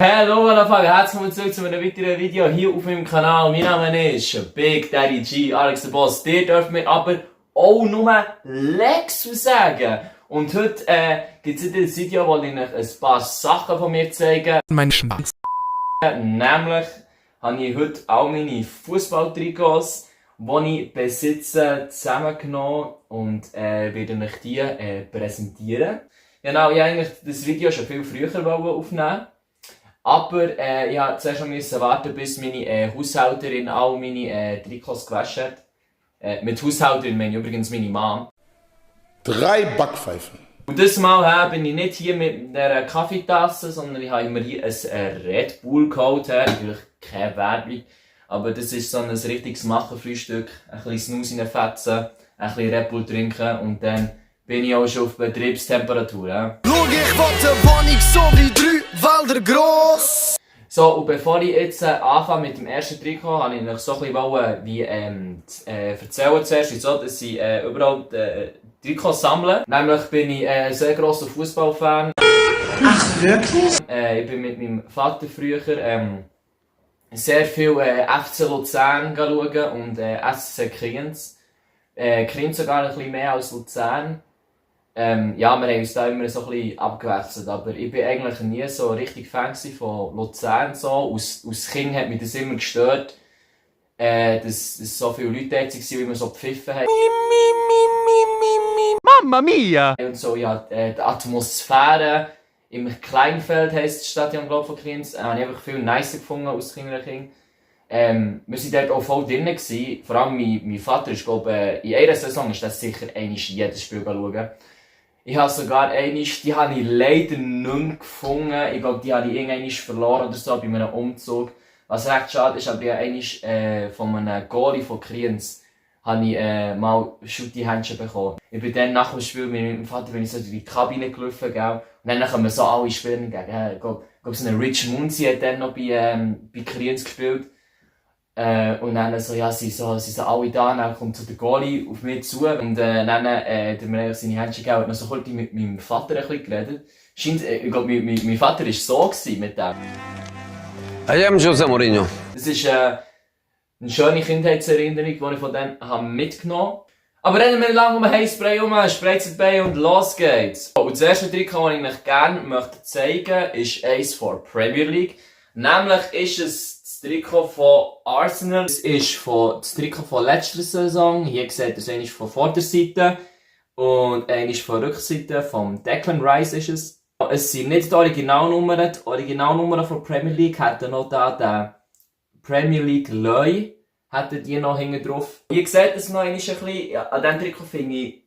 Hallo Anfang, herzlich willkommen zurück zu einem weiteren Video hier auf meinem Kanal. Mein Name ist Big Daddy G, Alex der Boss. Ihr dürft mir aber auch nur Lexus sagen. Und heute gibt es ein Video, wo ich euch ein paar Sachen von mir zeige. Mein Schwanz. Nämlich habe ich heute all meine Fußballtrikots, die ich besitze, zusammengenommen und werde euch die präsentieren. Genau, ich wollte eigentlich das Video schon viel früher aufnehmen. Aber ich musste zuerst warten, bis meine Haushälterin all meine Trikots gewaschen hat. Mit Haushälterin meine ich übrigens meine Mom. 3 Backpfeifen. Und dieses Mal bin ich nicht hier mit einer Kaffeetasse, sondern ich habe mir hier ein Red Bull geholt. Natürlich keine Werbung, aber das ist so ein richtiges Machenfrühstück. Ein bisschen Snus reinfetzen, ein bisschen Red Bull trinken und dann bin ich auch schon auf Betriebstemperatur. Schau, ich will eine Wohnung so wie 3 Wälder gross. So, und bevor ich jetzt anfange mit dem ersten Trikot, habe ich euch so ein bisschen wie erzählen zuerst, wieso, dass ich überall Trikots sammle. Nämlich bin ich ein sehr grosser Fußballfan. Ach, wirklich? Ich bin mit meinem Vater früher sehr viel FC Luzern schauen und SC Kriens. Kriens sogar ein bisschen mehr als Luzern. Ja, wir haben uns da immer so ein bisschen abgewechselt, aber ich bin eigentlich nie so richtig Fan von Luzern. So. Aus Kind hat mich das immer gestört, dass so viele Leute da waren, die immer so gepfiffen haben. Mamma mia! Und so, ja, die Atmosphäre im Kleinfeld heisst das Stadion, glaube ich, von Kriens, habe ich einfach viel nicer gefunden als Kind. Wir waren dort auch voll drinnen gewesen. Vor allem mein Vater ist, glaube ich, in einer Saison ist das sicher jedes Spiel schauen. Ich habe sogar die habe ich leider nicht mehr gefunden. Ich glaube, die habe ich irgendwann verloren oder so bei einem Umzug. Was recht schade ist, aber ich habe von einem Goalie von Kriens habe ich mal Schutti-Händchen bekommen. Ich bin dann nach dem Spiel mit meinem Vater bin ich so in die Kabine gelaufen, gell? Und dann kommen so alle Spieler entgegen. Ich glaube, so ein Rich Munzi hat dann noch bei Kriens gespielt. Und dann so, ja, sie sind alle da, dann kommt so der Goalie auf mich zu und dann hat mir seine Händchen gegeben und dann so kurz mit meinem Vater ein bisschen geredet. Scheint, ich glaube, mein Vater war so mit dem. I am Jose Mourinho. Das ist eine schöne Kindheitserinnerung, die ich von dem mitgenommen habe. Aber reden wir nicht lange um Heißspray spreizt dabei und los geht's. Und das erste Trikot, das ich euch gerne zeigen möchte, ist eins von Premier League. Nämlich ist es das Trikot von Arsenal. Es ist das Trikot von letzter Saison. Hier seht ihr es einmal von Vorderseite und einmal von Rückseite. Vom Declan Rice ist es. Es sind nicht die Originalnummern. Die Originalnummern von Premier League hätten noch da den Premier League Leu. Hätten die noch hinten drauf. Hier seht es noch einmal ein bisschen. Ja, an diesem Trikot finde ich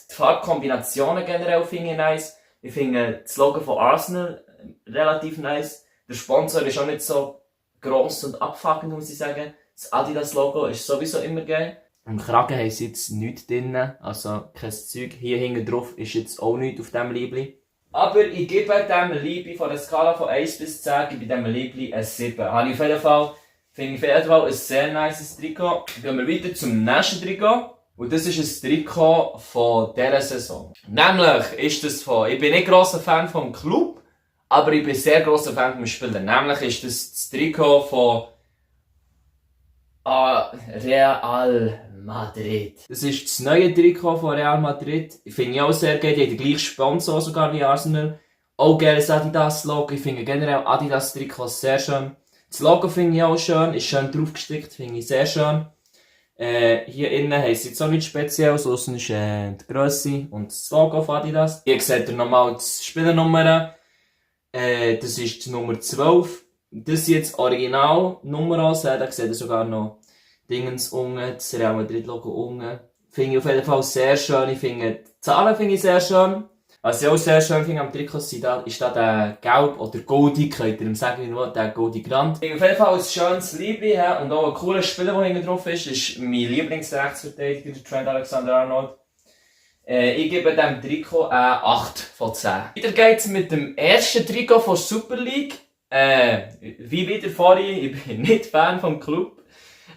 die Farbkombinationen generell nice. Ich finde das Logo von Arsenal relativ nice. Der Sponsor ist auch nicht so gross und abfuckend, muss ich sagen. Das Adidas-Logo ist sowieso immer geil. Im Kragen haben sie jetzt nichts drin, also kein Zeug. Hier hinten drauf ist jetzt auch nichts auf diesem Liebli. Aber ich gebe diesem Liebli von der Skala von 1 bis 10, gebe diesem Liebli ein 7. Finde ich auf jeden Fall ein sehr nice Trikot. Gehen wir weiter zum nächsten Trikot. Und das ist ein Trikot von dieser Saison. Nämlich ist das ich bin nicht grosser Fan vom Club, aber ich bin sehr grosser Fan vom Spieler. Nämlich ist das Trikot von Real Madrid. Das ist das neue Trikot von Real Madrid. Ich finde ich auch sehr geil. Die haben den gleichen Sponsor sogar wie Arsenal. Auch geiles Adidas-Logo. Ich finde generell Adidas-Trikots sehr schön. Das Logo finde ich auch schön. Ist schön draufgestickt. Finde ich sehr schön. Hier innen haben sie jetzt auch nichts Spezielles. Aussen ist die Grösse und das Logo von Adidas. Hier seht ihr nochmal die Spielernummer. Das ist die Nummer 12. Das ist jetzt Original-Nummer ansehen. Da seht ihr sogar noch Dingens unten, das Real Madrid-Logo unten. Finde ich auf jeden Fall sehr schön. Die Zahlen finde ich sehr schön. Was ich auch sehr schön finde am Trikot ist da der Gelb oder Goldi, könnt ihr ihm sagen, der Goldi Grand. Ich finde auf jeden Fall ein schönes Liebling und auch ein cooler Spieler, der hinten drauf ist mein Lieblingsrechtsverteidiger, Trent Alexander-Arnold. Ich gebe dem Trikot 8 von 10. Weiter geht's mit dem ersten Trikot von Super League. Wie wieder vorhin, ich bin nicht Fan vom Club.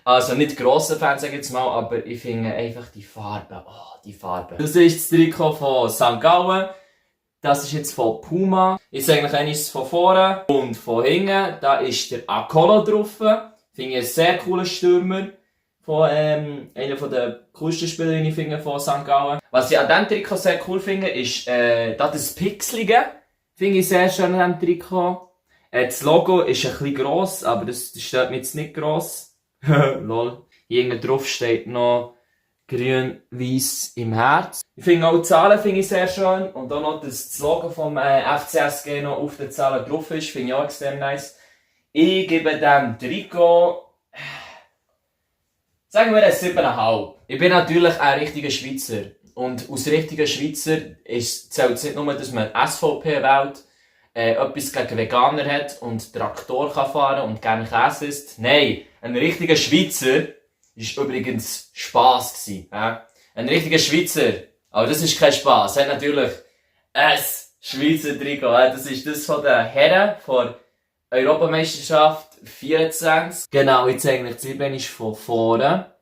Also nicht grosser Fan, sage ich jetzt mal, aber ich finde einfach die Farben. Oh, die Farben. Das ist das Trikot von St. Gallen. Das ist jetzt von Puma. Ist eigentlich eines von vorne und von hinten. Da ist der Akolo drauf. Finde ich einen sehr coolen Stürmer. Von, einer der coolsten Spieler, die ich finde, von St. Gallen. Was ich an diesem Trikot sehr cool finde, ist, da das Pixelige. Finde ich sehr schön an diesem Trikot. Das Logo ist ein bisschen gross, aber das stört mich jetzt nicht gross. Lol. Hier hinten drauf steht noch grün-weiss im Herz. Ich finde auch die Zahlen finde ich sehr schön. Und auch noch, dass das Logo vom FCSG noch auf den Zahlen drauf ist, finde ich auch extrem nice. Ich gebe dem Trikot, sagen wir ein 7,5. Ich bin natürlich ein richtiger Schweizer. Und aus richtigen Schweizer zählt es nicht nur, dass man SVP wählt, etwas gegen Veganer hat und Traktor kann fahren und gerne Käse isst. Nein, ein richtiger Schweizer ist übrigens Spass gewesen. Ein richtiger Schweizer, aber das ist kein Spass, hat natürlich ein Schweizer Trikot. Das ist das von den Herren von Europameisterschaft 24. Genau, jetzt eigentlich die Sieben ist von vorne.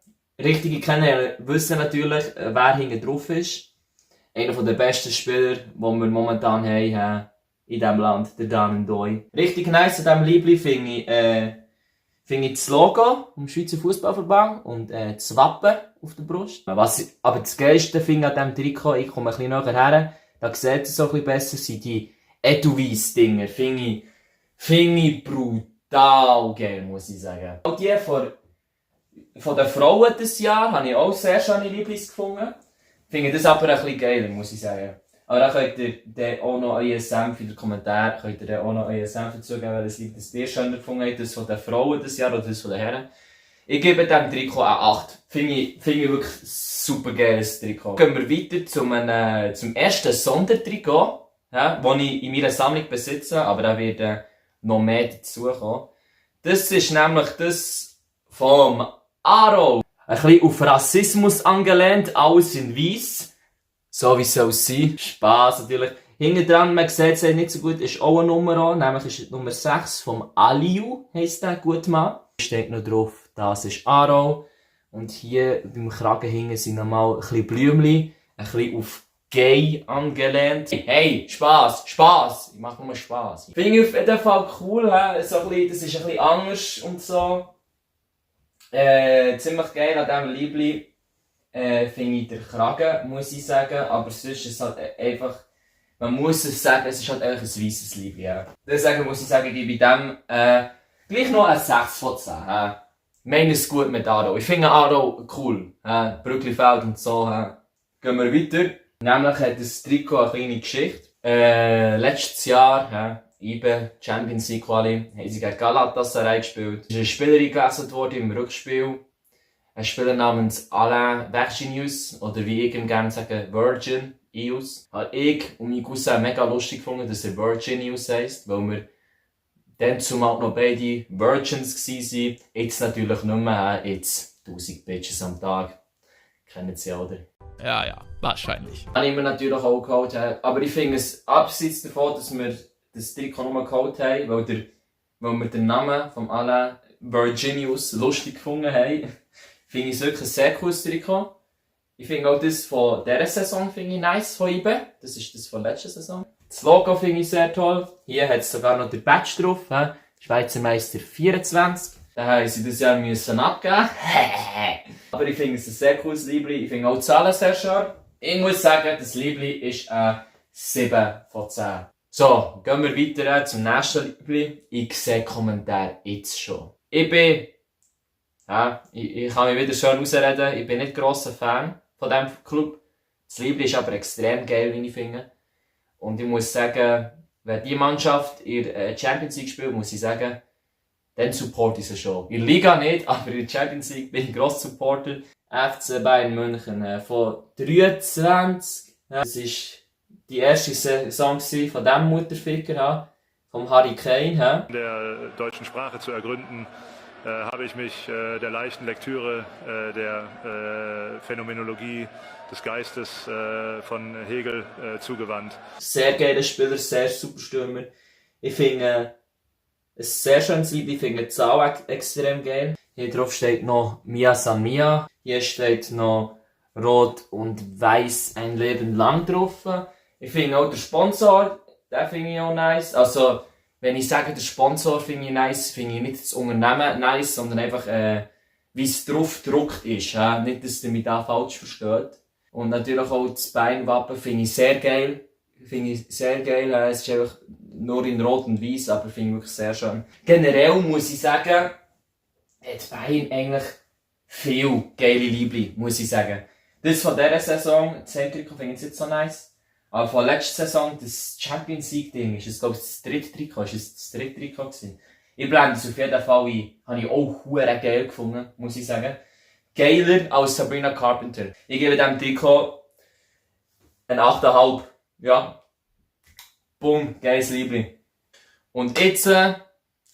Richtige Kenner wissen natürlich, wer hinten drauf ist. Einer der besten Spieler, die wir momentan haben in diesem Land, der Dan Ndoi. Richtig nice an diesem Liebling finde ich das Logo vom Schweizer Fußballverband und das Wappen auf der Brust. Was ich aber das Geilste finde an diesem Trikot, ich komme ein bisschen näher her, da sieht es so ein bisschen besser, sind die Edelweiss-Dinger. Finde ich brutal geil, muss ich sagen. Auch die von den Frauen dieses Jahr habe ich auch sehr schöne Lieblings gefunden. Finde das aber ein bisschen geiler, muss ich sagen. Aber dann könnt ihr dann auch noch euren Senf in den Kommentaren, dazugeben, welches Lied das ihr schöner gefunden habt, das von den Frauen dieses Jahr oder das von den Herren. Ich gebe dem Trikot eine 8. Finde ich wirklich super geiles Trikot. Gehen wir weiter zum ersten Sondertrikot, das ich in meiner Sammlung besitze, aber da wird noch mehr dazukommen. Das ist nämlich das vom Aro. Ein bisschen auf Rassismus angelehnt, alles in weiss. So wie es soll sein. Spass natürlich. Hinten dran, man sieht es nicht so gut, ist auch eine Nummer an. Nämlich ist die Nummer 6 vom Aliu, heisst der Gutmann. Steht noch drauf, das ist Aro. Und hier beim Kragen hinten sind nochmal ein bisschen Blümchen. Ein bisschen auf gay angelehnt. Hey, Spass! Ich mache nur Spass. Finde ich auf jeden Fall cool, so ein bisschen, das ist ein bisschen anders und so. Ziemlich geil an diesem Liebling. Finde ich den Kragen, muss ich sagen. Aber sonst ist es halt einfach, man muss es sagen, es ist halt einfach ein weisses Liebling. Ja. Deswegen muss ich sagen, gebe ich dem gleich noch ein 6 von 10. Meine es gut mit Aro. Ich finde Aro cool. Brücklifeld und so. Gehen wir weiter. Nämlich hat das Trikot eine kleine Geschichte. Letztes Jahr, IBE Champions League Quali, haben sie gegen Galatasaray gespielt. Es ist eine Spielerin gewechselt worden im Rückspiel. Ein Spieler namens Alain Virginius, oder wie ich ihm gerne sage, Virginius. Habe ich und mein Cousin mega lustig gefunden, dass er Virginius heisst, weil wir dann zumal noch beide Virgins waren. Jetzt natürlich nicht mehr, jetzt 1000 Bitches am Tag. Kennen Sie ja, oder? Ja, wahrscheinlich. Habe ich mir natürlich auch geholt. Aber ich finde es abseits davon, dass wir das Trikot nur geholt haben, weil wir den Namen von Alain Virginius lustig gefunden haben. Finde ich es wirklich ein sehr cooles Trikot. Ich finde auch das von dieser Saison finde ich nice von IBE. Das ist das von letzter Saison. Das Logo finde ich sehr toll. Hier hat es sogar noch den Badge drauf. Schweizer Meister 24. Da haben sie das Jahr müssen abgeben. Aber ich finde es ein sehr cooles Liebling. Ich finde auch die Zahlen sehr schön. Ich muss sagen, das Liebling ist ein 7 von 10. So, gehen wir weiter zum nächsten Liebling. Ich sehe Kommentare jetzt schon. Ich kann mich wieder schön ausreden. Ich bin nicht grosser Fan von diesem Club. Das Liebling ist aber extrem geil, wie ich finde. Und ich muss sagen, wenn die Mannschaft in der Champions League spielt, muss ich sagen, dann supporte ich sie schon. In der Liga nicht, aber in der Champions League bin ich grosser Supporter. FC Bayern München von 23. Das war die erste Saison von diesem Mutterficker, vom Harry Kane. In der deutschen Sprache zu ergründen, habe ich mich der leichten Lektüre der Phänomenologie des Geistes von Hegel zugewandt. Sehr geiler Spieler, sehr super Stürmer. Ich finde ein sehr schönes Lied, ich finde die Zahl extrem geil. Hier drauf steht noch Mia San Mia. Hier steht noch Rot und Weiß ein Leben lang drauf. Ich finde auch der Sponsor den finde ich auch nice. Also, wenn ich sage, der Sponsor finde ich nice, finde ich nicht das Unternehmen nice, sondern einfach, wie es drauf gedruckt ist. Nicht, dass ihr mich da falsch versteht. Und natürlich auch das Beinwappen finde ich sehr geil. Es ist einfach nur in Rot und Weiß, aber finde ich wirklich sehr schön. Generell muss ich sagen, hat Bein eigentlich viel geile Liebling, muss ich sagen. Das von dieser Saison, das Heimtrikot finde ich jetzt nicht so nice. Aber von letzter Saison, das Champions League Ding, ist das, glaube ich, das dritte Trikot. Ist das dritte Trikot gewesen? Ich blende es auf jeden Fall ein. Habe ich auch hure geil gefunden, muss ich sagen. Geiler als Sabrina Carpenter. Ich gebe dem Trikot ein 8,5. Ja. Boom, geiles Liebling. Und jetzt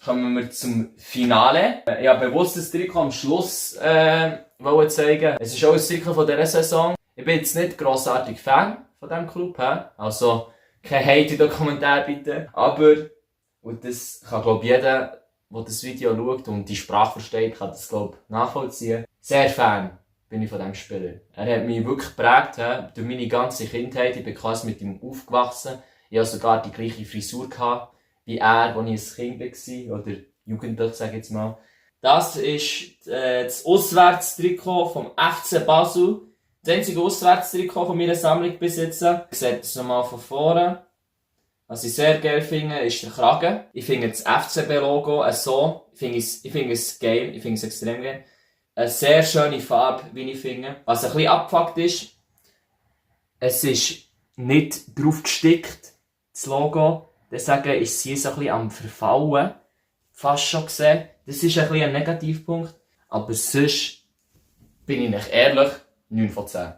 kommen wir zum Finale. Ich habe bewusst das Trikot am Schluss wollen zeigen. Es ist auch ein Trikot von dieser Saison. Ich bin jetzt nicht grossartig Fan von diesem Club. Also kein Hate in den Kommentaren bitte. Aber, und das kann glaube ich jeder, der das Video schaut und die Sprache versteht, kann das glaube ich nachvollziehen. Sehr Fan bin ich von diesem Spieler. Er hat mich wirklich geprägt, durch meine ganze Kindheit. Ich bin quasi mit ihm aufgewachsen. Ich hatte sogar die gleiche Frisur gehabt, wie er, als ich ein Kind war, oder jugendlich, sage ich jetzt mal. Das ist das Auswärtstrikot vom FC Basel. Das einzige Auswärtstrikot von meiner Sammlung bis jetzt. Ich sehe das nochmal von vorne. Was ich sehr geil finde, ist der Kragen. Ich finde das FCB-Logo so. Ich finde es geil. Ich finde es extrem geil. Eine sehr schöne Farbe, wie ich finde. Was ein bisschen abgefuckt ist, es ist nicht drauf gestickt, das Logo. Deswegen ist sie so ein bisschen am Verfallen. Fast schon gesehen. Das ist ein bisschen ein Negativpunkt. Aber sonst bin ich nicht ehrlich, 9 von 10.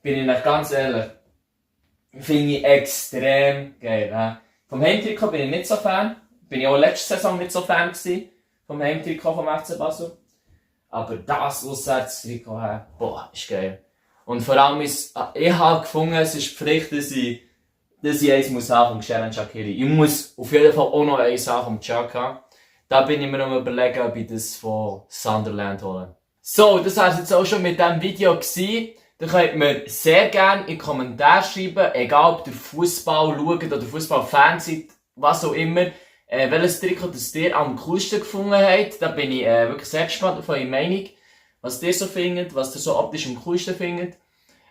Bin ich nicht ganz ehrlich. Finde ich extrem geil. Vom Heimtrikot bin ich nicht so Fan. Bin ich auch letzte Saison nicht so Fan gewesen. Vom Heimtrikot vom FC Basel. Aber das Auswärtstrikot, boah, ist geil. Und vor allem ich habe gefunden, es ist Pflicht, dass ich eins muss haben vom Xherdan Shaqiri. Ich muss auf jeden Fall auch noch eins haben vom Xhaka. Da bin ich mir noch überlegen, ob ich das von Sunderland hole. So, das war es jetzt auch schon mit diesem Video gewesen. Da könnt ihr mir sehr gerne in die Kommentare schreiben, egal ob ihr Fußball schaut oder Fußballfan seid, was auch immer. Welches Trikot das ihr am coolsten gefunden habt. Da bin ich wirklich sehr gespannt auf eure Meinung. Was ihr so findet, was ihr so optisch am coolsten findet.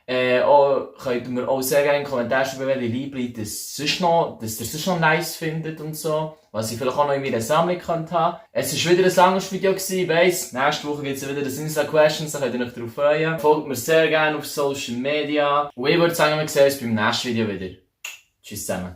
Könnt ihr mir auch sehr gerne in den Kommentaren schreiben, welche Liebling dass ihr sonst noch nice findet und so. Was ich vielleicht auch noch in meiner Sammlung könnte haben. Es war wieder ein langes Video gewesen, ich weiss. Nächste Woche gibt es wieder das Insta-Questions, da könnt ihr euch darauf freuen. Folgt mir sehr gerne auf Social Media. Und ich würde sagen, wir sehen uns beim nächsten Video wieder. Tschüss zusammen.